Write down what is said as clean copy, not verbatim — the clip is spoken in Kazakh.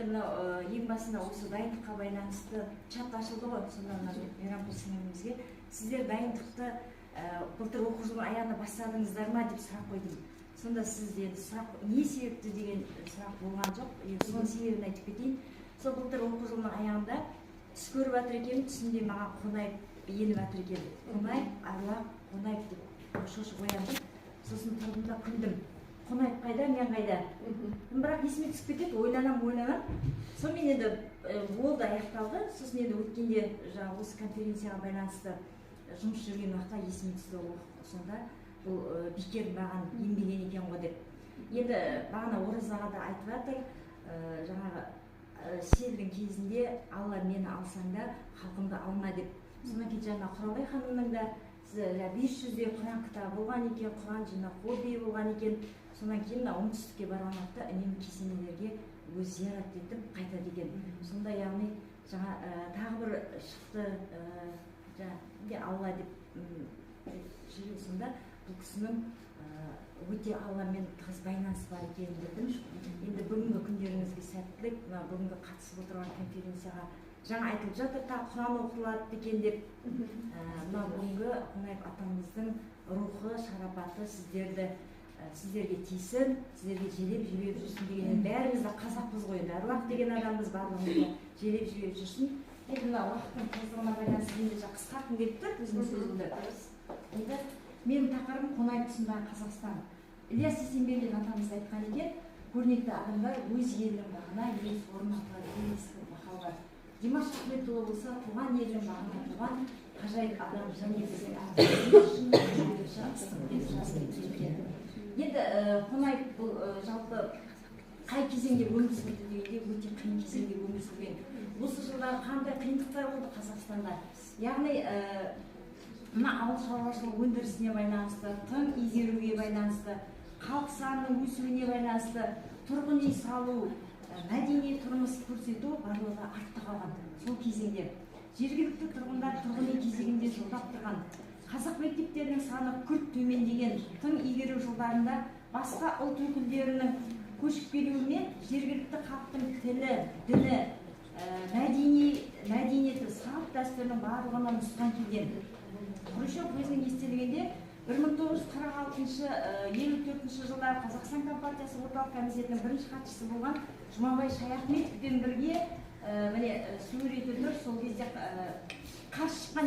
енді мынау ең басында осы дайындыққа байланысты чат ашылды ғой, сонда Мейрамгүл сіңлімізге сіздер дайындықты былтыр оқу жылының аяғында бастадыңыздар ма деп сұрақ қойдым. Сонда сіз енді сұрақ не себепті деген сұрақ болған жоқ. Соның себебін айтып кетейін. Сол былтыр оқу жылының аяғында түс көріп жатыр екен, түсінде маған Қонаев еніп жатыр екен. Қонаев, Арлап, Қонаев деп шошып ояндым. Сосын тұрдым да күлдім. Қонаев қайда, мен қайда? Бірақ есіме түсіп кетеді, ойланам. Сонымен енді болды, аяқталды. Сосын енді өткенде жаңағы осы конференцияға байланысты жұмыс жүрген уақытта есіме түсті, сонда бұл бекер маған еңбеген екен ғой деп. Енді бағана Оразаға да айтып жатыр, жаңағы седрің кезінде Алла мені алсаңда халқымды алма деп. Сонан кейін жаңа Құралай ханымның да 500-де Құран кітабы болған екен, Құран жинақ хоббиі болған екен. Сонан кейін оңтүстікке барған уақытта үнемі кесенелерге өз зиярат етіп қайтады екен. Сонда яғни жаңа тағы бір шықты Алла деп жүрген, сонда бұл кісінің өте Алламен тығыз байланысы бар екенін білдім. Енді бүгінгі күндеріңізге сәттілік, бүгінгі қатысып отырған конференцияға жаңа айтылып жатыр, Құран оқылады екен деп. Мына бүгінгі Қонаев атамыздың рухы, шарапаты сіздерге тиісін, сіздерге желеп жебеп жүрсін деген. Бәріміз де қазақпыз ғой, әруақ деген адамбыз, барлығымызды желеп жебеп жүрсін. Енді мына уақыттың тығыздығына байланысты енді қысқартқым келіп тұр өзімнің сөзімді. Енді менің тақырыбым Қонаев тұсындағы Қазақстан. Ілияс Есенберлин атамыз айтқан екен, көрнекті адамдар өз елінің бағына ел орнын атады мақалға. Димаш Ахметұлы болса, туған елінің бағына туған ғажайып адам және енді Қонаев бұл жалпы қай кезеңде өмір сүрді дегенде өте қиын кезеңде өмір сүрген. Осы жылдағы қандай қиындықтар болды Қазақстанда? Яғни мына ауыл шаруашылық өндірісіне байланысты, тың игеруге байланысты, халық санының өсуіне байланысты, тұрғын үй салу, мәдени тұрмыс көрсету барлығы артта қалған. Сол кезеңде жергілікті тұрғындар тұрғын үй кезегінде жылдап тұрған. Қазақ мектептерінің саны күрт төмендеген. Тың игеру жылдарында басқа ұлт өкілдерінің көшіп келуімен жергілікті халықтың тілі, діні, мәдениеті, салт дәстүрінің барлығынан нұсқан келген. Хрущев өзінің естелігінде 1946-54 жылдары Қазақстан Компартиясы орталық комитетінің бірінші хатшысы болған Жұмабай Шаяхметовпен бірге суреті тұр. Сол кезде қарсы шыққан